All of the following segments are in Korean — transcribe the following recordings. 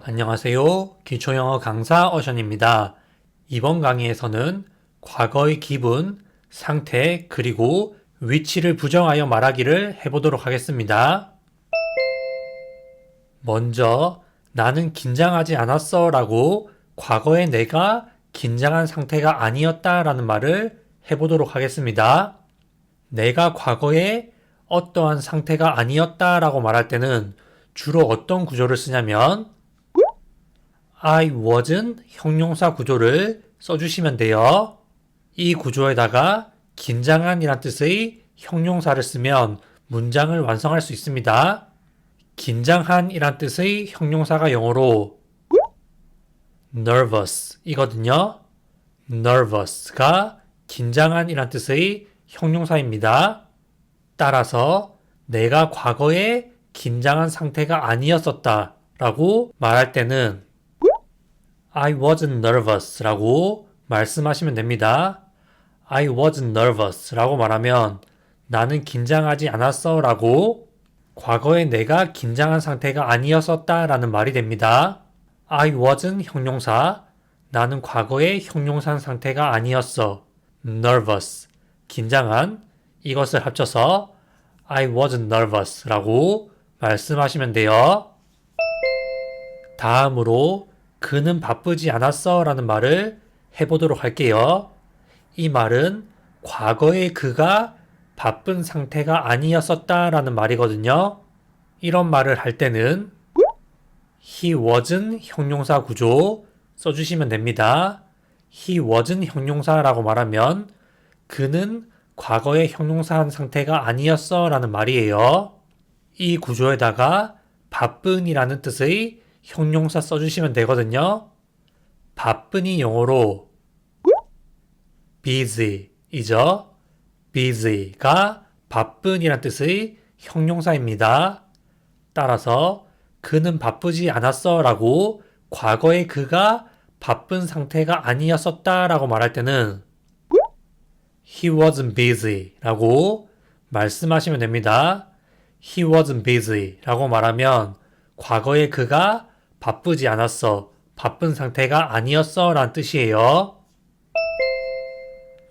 안녕하세요. 기초영어 강사 어션입니다. 이번 강의에서는 과거의 기분, 상태, 그리고 위치를 부정하여 말하기를 해보도록 하겠습니다. 먼저 나는 긴장하지 않았어 라고 과거의 내가 긴장한 상태가 아니었다 라는 말을 해보도록 하겠습니다. 내가 과거에 어떠한 상태가 아니었다 라고 말할 때는 주로 어떤 구조를 쓰냐면 I wasn't 형용사 구조를 써주시면 돼요. 이 구조에다가 긴장한이란 뜻의 형용사를 쓰면 문장을 완성할 수 있습니다. 긴장한이란 뜻의 형용사가 영어로 nervous 이거든요. nervous가 긴장한이란 뜻의 형용사입니다. 따라서 내가 과거에 긴장한 상태가 아니었었다 라고 말할 때는 I wasn't nervous 라고 말씀하시면 됩니다. I wasn't nervous 라고 말하면 나는 긴장하지 않았어 라고 과거에 내가 긴장한 상태가 아니었었다 라는 말이 됩니다. I wasn't 형용사, 나는 과거에 형용사 상태가 아니었어. nervous, 긴장한, 이것을 합쳐서 I wasn't nervous 라고 말씀하시면 돼요. 다음으로 그는 바쁘지 않았어 라는 말을 해보도록 할게요. 이 말은 과거의 그가 바쁜 상태가 아니었었다 라는 말이거든요. 이런 말을 할 때는 he wasn't 형용사 구조 써주시면 됩니다. he wasn't 형용사라고 말하면 그는 과거의 형용사한 상태가 아니었어 라는 말이에요. 이 구조에다가 바쁜이라는 뜻의 형용사 써주시면 되거든요. 바쁜이 영어로 busy이죠. busy가 바쁜이란 뜻의 형용사입니다. 따라서 그는 바쁘지 않았어 라고 과거의 그가 바쁜 상태가 아니었었다 라고 말할 때는 he wasn't busy 라고 말씀하시면 됩니다. he wasn't busy 라고 말하면 과거의 그가 바쁘지 않았어, 바쁜 상태가 아니었어 라는 뜻이에요.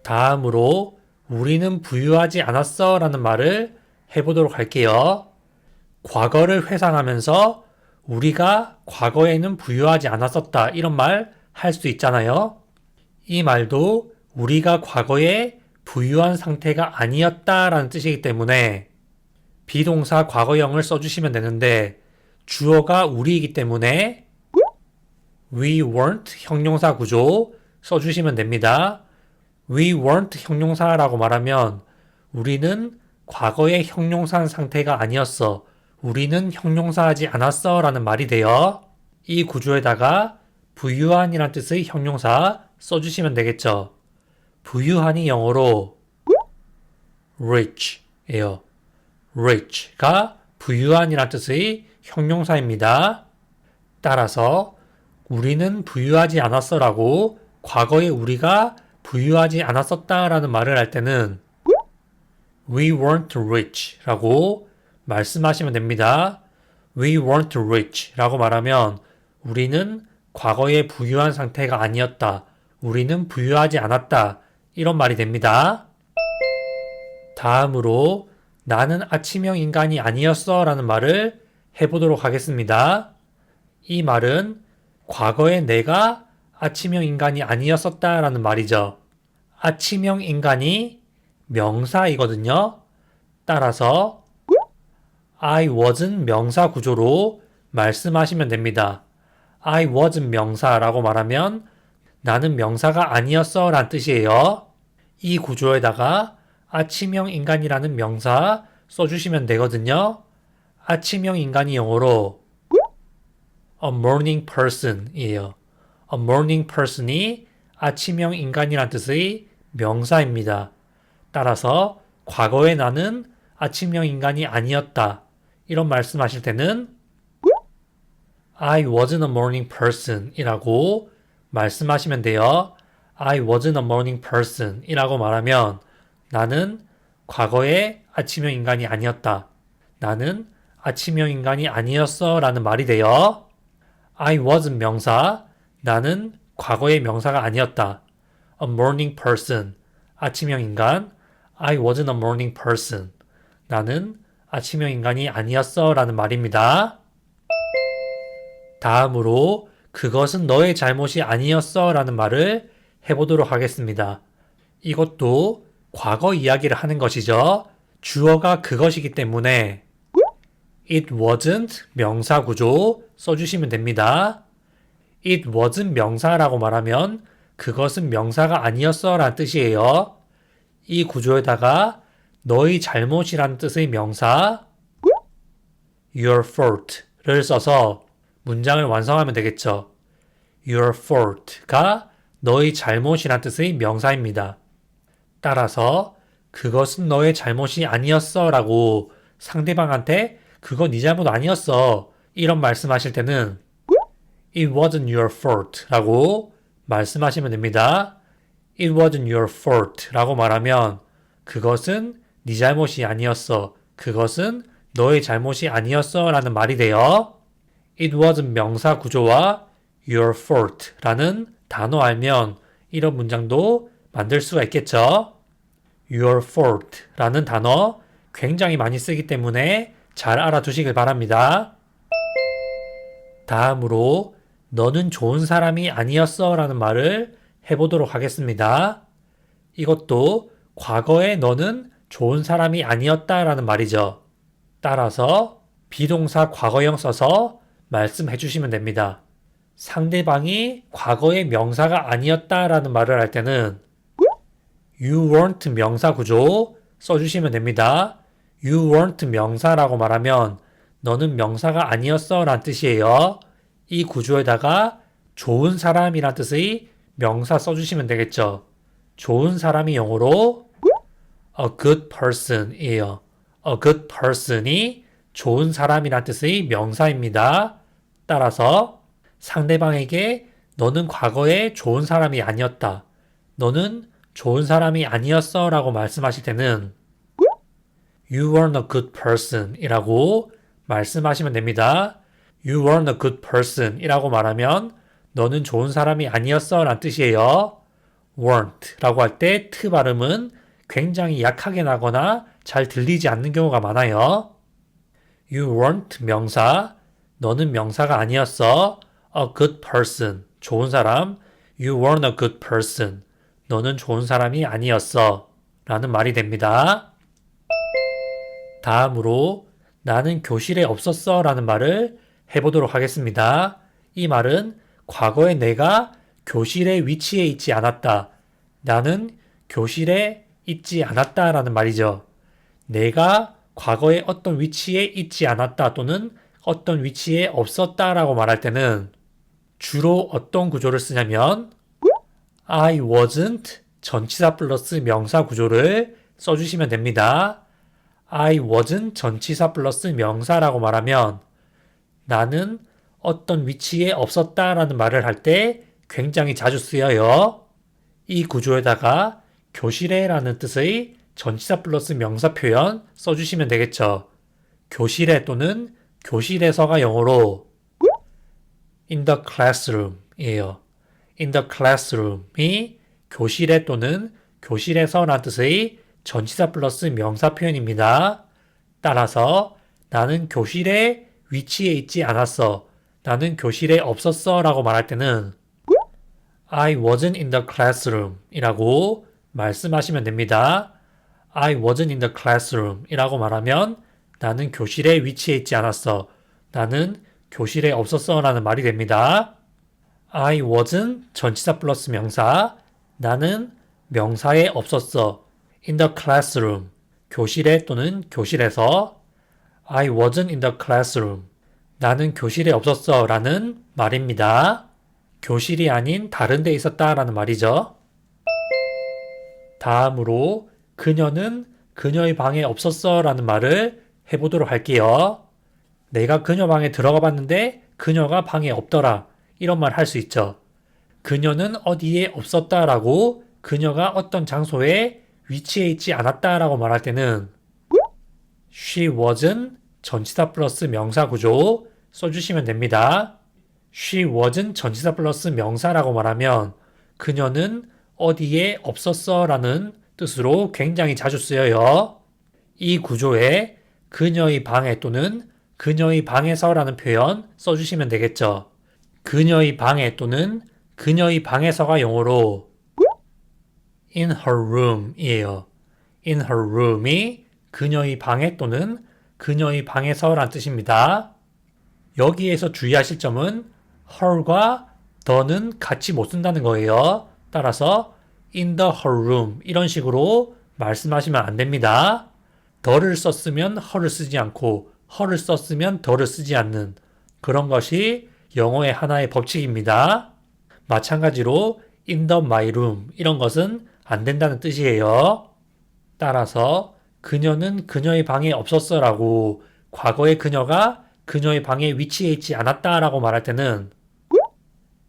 다음으로 우리는 부유하지 않았어 라는 말을 해보도록 할게요. 과거를 회상하면서 우리가 과거에는 부유하지 않았었다 이런 말 할 수 있잖아요. 이 말도 우리가 과거에 부유한 상태가 아니었다 라는 뜻이기 때문에 비동사 과거형을 써주시면 되는데 주어가 우리이기 때문에 we weren't 형용사 구조 써주시면 됩니다. we weren't 형용사라고 말하면 우리는 과거의 형용사한 상태가 아니었어. 우리는 형용사하지 않았어 라는 말이 돼요. 이 구조에다가 부유한이란 뜻의 형용사 써주시면 되겠죠. 부유한이 영어로 rich예요. rich가 부유한이란 뜻의 형용사입니다. 따라서 우리는 부유하지 않았어 라고 과거에 우리가 부유하지 않았었다 라는 말을 할 때는 we weren't rich 라고 말씀하시면 됩니다. we weren't rich 라고 말하면 우리는 과거에 부유한 상태가 아니었다. 우리는 부유하지 않았다. 이런 말이 됩니다. 다음으로 나는 아침형 인간이 아니었어 라는 말을 해보도록 하겠습니다. 이 말은 과거에 내가 아침형 인간이 아니었었다 라는 말이죠. 아침형 인간이 명사이거든요. 따라서 I wasn't 명사 구조로 말씀하시면 됩니다. I wasn't 명사라고 말하면 나는 명사가 아니었어 라는 뜻이에요. 이 구조에다가 아침형 인간이라는 명사 써주시면 되거든요. 아침형 인간이 영어로 a morning person 이에요. a morning person이 아침형 인간이란 뜻의 명사입니다. 따라서 과거에 나는 아침형 인간이 아니었다. 이런 말씀하실 때는 I wasn't a morning person 이라고 말씀하시면 돼요. I wasn't a morning person 이라고 말하면 나는 과거에 아침형 인간이 아니었다. 나는 아침형 인간이 아니었어 라는 말이 돼요. I wasn't 명사. 나는 과거의 명사가 아니었다. A morning person. 아침형 인간. I wasn't a morning person. 나는 아침형 인간이 아니었어 라는 말입니다. 다음으로 그것은 너의 잘못이 아니었어 라는 말을 해보도록 하겠습니다. 이것도 과거 이야기를 하는 것이죠. 주어가 그것이기 때문에 it wasn't 명사 구조 써주시면 됩니다. it wasn't 명사라고 말하면 그것은 명사가 아니었어 라는 뜻이에요. 이 구조에다가 너의 잘못이라는 뜻의 명사 your fault를 써서 문장을 완성하면 되겠죠. your fault가 너의 잘못이란 뜻의 명사입니다. 따라서 그것은 너의 잘못이 아니었어 라고 상대방한테 그거 네 잘못 아니었어 이런 말씀하실 때는 it wasn't your fault 라고 말씀하시면 됩니다. it wasn't your fault 라고 말하면 그것은 네 잘못이 아니었어. 그것은 너의 잘못이 아니었어 라는 말이 돼요. it wasn't 명사 구조와 your fault 라는 단어 알면 이런 문장도 만들 수가 있겠죠. your fault 라는 단어 굉장히 많이 쓰기 때문에 잘 알아두시길 바랍니다. 다음으로 너는 좋은 사람이 아니었어 라는 말을 해보도록 하겠습니다. 이것도 과거에 너는 좋은 사람이 아니었다 라는 말이죠. 따라서 비동사 과거형 써서 말씀해 주시면 됩니다. 상대방이 과거의 명사가 아니었다 라는 말을 할 때는 you weren't 명사 구조 써주시면 됩니다. you weren't 명사라고 말하면 너는 명사가 아니었어 라는 뜻이에요. 이 구조에다가 좋은 사람이란 뜻의 명사 써주시면 되겠죠. 좋은 사람이 영어로 a good person 이에요. a good person이 좋은 사람이란 뜻의 명사입니다. 따라서 상대방에게 너는 과거에 좋은 사람이 아니었다. 너는 좋은 사람이 아니었어 라고 말씀하실 때는 You weren't a good person 이라고 말씀하시면 됩니다. You weren't a good person 이라고 말하면 너는 좋은 사람이 아니었어 라는 뜻이에요. weren't 라고 할 때 트 발음은 굉장히 약하게 나거나 잘 들리지 않는 경우가 많아요. You weren't 명사, 너는 명사가 아니었어. A good person, 좋은 사람. You weren't a good person, 너는 좋은 사람이 아니었어. 라는 말이 됩니다. 다음으로 나는 교실에 없었어 라는 말을 해보도록 하겠습니다. 이 말은 과거에 내가 교실의 위치에 있지 않았다. 나는 교실에 있지 않았다 라는 말이죠. 내가 과거에 어떤 위치에 있지 않았다 또는 어떤 위치에 없었다 라고 말할 때는 주로 어떤 구조를 쓰냐면 I wasn't 전치사 플러스 명사 구조를 써주시면 됩니다. I wasn't 전치사 플러스 명사라고 말하면 나는 어떤 위치에 없었다 라는 말을 할 때 굉장히 자주 쓰여요. 이 구조에다가 교실에 라는 뜻의 전치사 플러스 명사 표현 써주시면 되겠죠. 교실에 또는 교실에서가 영어로 in the classroom 이에요. in the classroom이 교실에 또는 교실에서 라는 뜻의 전치사 플러스 명사 표현입니다. 따라서 나는 교실에 위치에 있지 않았어. 나는 교실에 없었어 라고 말할 때는 I wasn't in the classroom 이라고 말씀하시면 됩니다. I wasn't in the classroom 이라고 말하면 나는 교실에 위치해 있지 않았어. 나는 교실에 없었어 라는 말이 됩니다. I wasn't 전치사 플러스 명사. 나는 명사에 없었어. in the classroom 교실에 또는 교실에서. I wasn't in the classroom 나는 교실에 없었어 라는 말입니다. 교실이 아닌 다른 데 있었다 라는 말이죠. 다음으로 그녀는 그녀의 방에 없었어 라는 말을 해보도록 할게요. 내가 그녀 방에 들어가 봤는데 그녀가 방에 없더라. 이런 말 할 수 있죠. 그녀는 어디에 없었다 라고 그녀가 어떤 장소에 위치해 있지 않았다 라고 말할 때는 She wasn't 전치사 플러스 명사 구조 써주시면 됩니다. She wasn't 전치사 플러스 명사라고 말하면 그녀는 어디에 없었어 라는 뜻으로 굉장히 자주 쓰여요. 이 구조에 그녀의 방에 또는 그녀의 방에서라는 표현 써주시면 되겠죠. 그녀의 방에 또는 그녀의 방에서가 영어로 in her room 이에요. in her room이 그녀의 방에 또는 그녀의 방에서란 뜻입니다. 여기에서 주의하실 점은 her과 the는 같이 못 쓴다는 거예요. 따라서 in the her room 이런 식으로 말씀하시면 안 됩니다. the를 썼으면 her를 쓰지 않고 her를 썼으면 the를 쓰지 않는 그런 것이 영어의 하나의 법칙입니다. 마찬가지로 in the my room 이런 것은 안 된다는 뜻이에요. 따라서 그녀는 그녀의 방에 없었어 라고 과거의 그녀가 그녀의 방에 위치해 있지 않았다 라고 말할 때는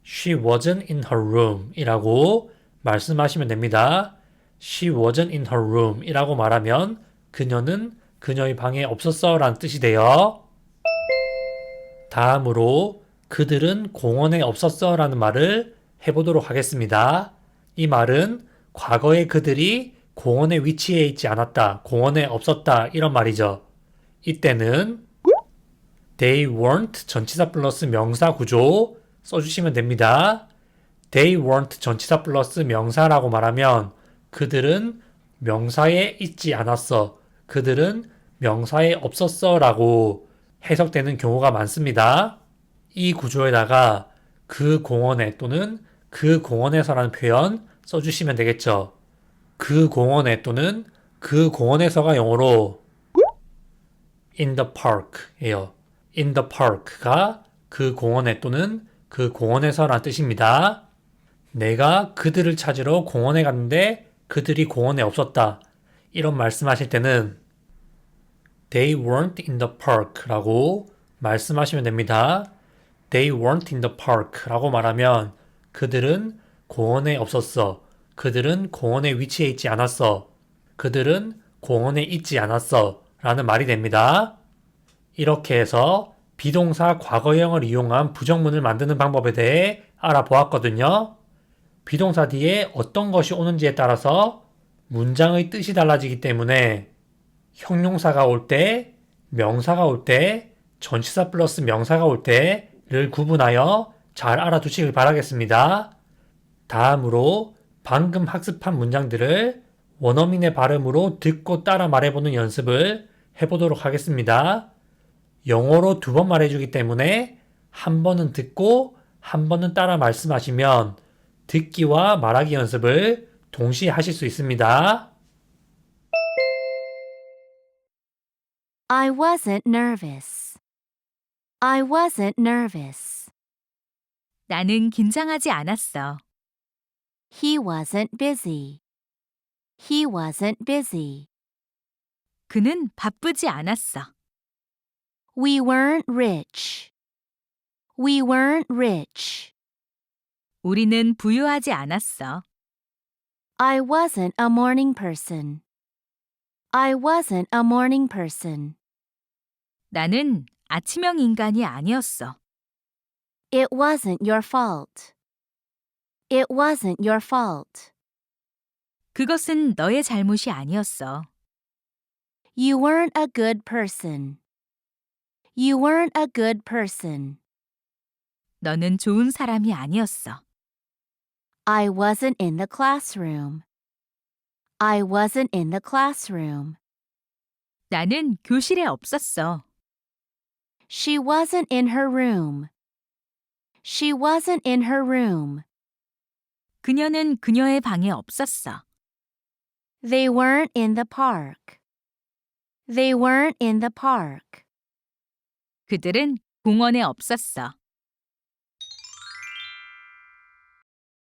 She wasn't in her room 이라고 말씀하시면 됩니다. She wasn't in her room 이라고 말하면 그녀는 그녀의 방에 없었어 라는 뜻이 돼요. 다음으로 그들은 공원에 없었어 라는 말을 해보도록 하겠습니다. 이 말은 과거의 그들이 공원에 위치해 있지 않았다, 공원에 없었다 이런 말이죠. 이때는 They weren't 전치사 플러스 명사 구조 써주시면 됩니다. They weren't 전치사 플러스 명사라고 말하면 그들은 명사에 있지 않았어. 그들은 명사에 없었어 라고 해석되는 경우가 많습니다. 이 구조에다가 그 공원에 또는 그 공원에서라는 표현 써주시면 되겠죠. 그 공원에 또는 그 공원에서가 영어로 in the park예요. in the park가 그 공원에 또는 그 공원에서라는 뜻입니다. 내가 그들을 찾으러 공원에 갔는데 그들이 공원에 없었다. 이런 말씀하실 때는 They weren't in the park 라고 말씀하시면 됩니다. They weren't in the park 라고 말하면 그들은 공원에 없었어. 그들은 공원에 위치해 있지 않았어. 그들은 공원에 있지 않았어. 라는 말이 됩니다. 이렇게 해서 비동사 과거형을 이용한 부정문을 만드는 방법에 대해 알아보았거든요. 비동사 뒤에 어떤 것이 오는지에 따라서 문장의 뜻이 달라지기 때문에 형용사가 올 때, 명사가 올 때, 전치사 플러스 명사가 올 때를 구분하여 잘 알아두시길 바라겠습니다. 다음으로 방금 학습한 문장들을 원어민의 발음으로 듣고 따라 말해보는 연습을 해보도록 하겠습니다. 영어로 2번 말해주기 때문에 한 번은 듣고 한 번은 따라 말씀하시면 듣기와 말하기 연습을 동시에 하실 수 있습니다. I wasn't nervous. I wasn't nervous. 나는 긴장하지 않았어. He wasn't busy. He wasn't busy. 그는 바쁘지 않았어. We weren't rich. We weren't rich. 우리는 부유하지 않았어. I wasn't a morning person. I wasn't a morning person. 나는 아침형 인간이 아니었어. It wasn't your fault. It wasn't your fault. 그것은 너의 잘못이 아니었어. You weren't a good person. You weren't a good person. 너는 좋은 사람이 아니었어. I wasn't in the classroom. I wasn't in the classroom. 나는 교실에 없었어. She wasn't in her room. She wasn't in her room. 그녀는 그녀의 방에 없었어. They weren't in the park. They weren't in the park. 그들은 공원에 없었어.